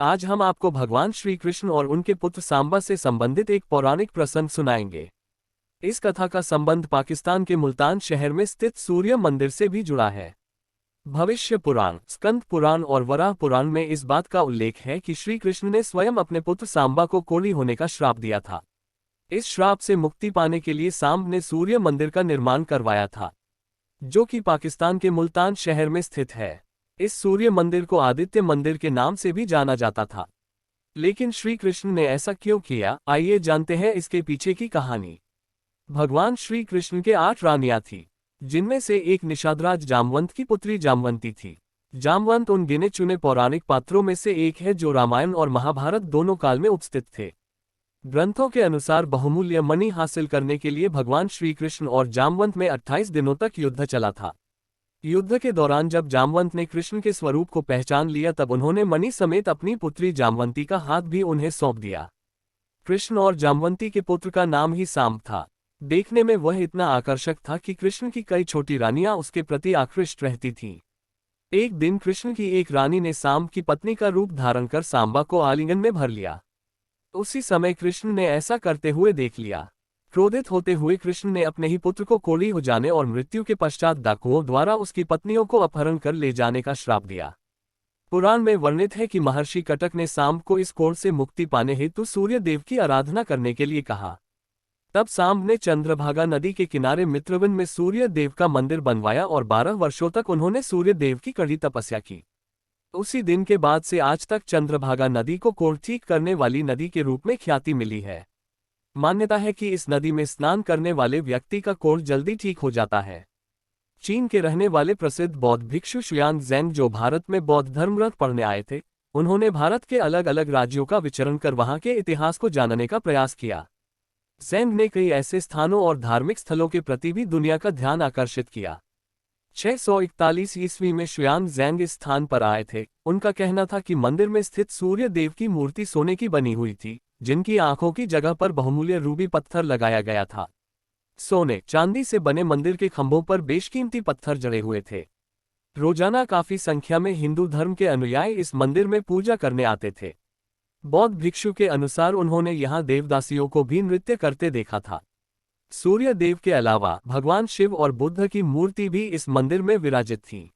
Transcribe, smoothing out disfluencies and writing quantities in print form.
आज हम आपको भगवान श्री कृष्ण और उनके पुत्र सांबा से संबंधित एक पौराणिक प्रसंग सुनाएंगे। इस कथा का संबंध पाकिस्तान के मुल्तान शहर में स्थित सूर्य मंदिर से भी जुड़ा है। भविष्य पुराण, स्कंद पुराण और वराह पुराण में इस बात का उल्लेख है कि श्री कृष्ण ने स्वयं अपने पुत्र सांबा को कोढ़ी होने का श्राप दिया था। इस श्राप से मुक्ति पाने के लिए सांब ने सूर्य मंदिर का निर्माण करवाया था, जो कि पाकिस्तान के मुल्तान शहर में स्थित है। इस सूर्य मंदिर को आदित्य मंदिर के नाम से भी जाना जाता था। लेकिन श्री कृष्ण ने ऐसा क्यों किया, आइए जानते हैं इसके पीछे की कहानी। भगवान श्री कृष्ण के 8 रानियां थीं, जिनमें से एक निषादराज जामवंत की पुत्री जामवंती थी। जामवंत उन गिने चुने पौराणिक पात्रों में से एक है जो रामायण और महाभारत दोनों काल में उपस्थित थे। ग्रंथों के अनुसार बहुमूल्य मणि हासिल करने के लिए भगवान श्री कृष्ण और जामवंत में 28 दिनों तक युद्ध चला था। युद्ध के दौरान जब जामवंत ने कृष्ण के स्वरूप को पहचान लिया, तब उन्होंने मणि समेत अपनी पुत्री जामवंती का हाथ भी उन्हें सौंप दिया। कृष्ण और जामवंती के पुत्र का नाम ही सांब था। देखने में वह इतना आकर्षक था कि कृष्ण की कई छोटी रानियां उसके प्रति आकृष्ट रहती थीं। एक दिन कृष्ण की एक रानी ने सांब की पत्नी का रूप धारण कर सांबा को आलिंगन में भर लिया। उसी समय कृष्ण ने ऐसा करते हुए देख लिया। क्रोधित होते हुए कृष्ण ने अपने ही पुत्र को कोढ़ी हो जाने और मृत्यु के पश्चात डाकुओं द्वारा उसकी पत्नियों को अपहरण कर ले जाने का श्राप दिया। पुराण में वर्णित है कि महर्षि कटक ने सांब को इस कोढ़ से मुक्ति पाने हेतु सूर्य देव की आराधना करने के लिए कहा। तब सांब ने चंद्रभागा नदी के किनारे मित्रवन में सूर्य देव का मंदिर बनवाया और 12 वर्षों तक उन्होंने सूर्य देव की कड़ी तपस्या की। उसी दिन के बाद से आज तक चंद्रभागा नदी को कोढ़ ठीक करने वाली नदी के रूप में ख्याति मिली है। मान्यता है कि इस नदी में स्नान करने वाले व्यक्ति का कोढ़ जल्दी ठीक हो जाता है। चीन के रहने वाले प्रसिद्ध बौद्ध भिक्षु शुयान ज़ेंग, जो भारत में बौद्ध धर्मग्रंथ पढ़ने आए थे, उन्होंने भारत के अलग अलग राज्यों का विचरण कर वहां के इतिहास को जानने का प्रयास किया। ज़ेंग ने कई ऐसे स्थानों और धार्मिक स्थलों के प्रति भी दुनिया का ध्यान आकर्षित किया। 641 ईस्वी में शुयान ज़ेंग इस स्थान पर आए थे। उनका कहना था कि मंदिर में स्थित सूर्य देव की मूर्ति सोने की बनी हुई थी, जिनकी आंखों की जगह पर बहुमूल्य रूबी पत्थर लगाया गया था। सोने चांदी से बने मंदिर के खंभों पर बेशकीमती पत्थर जड़े हुए थे। रोजाना काफी संख्या में हिंदू धर्म के अनुयायी इस मंदिर में पूजा करने आते थे। बौद्ध भिक्षु के अनुसार उन्होंने यहाँ देवदासियों को भी नृत्य करते देखा था। सूर्य देव के अलावा भगवान शिव और बुद्ध की मूर्ति भी इस मंदिर में विराजित थी।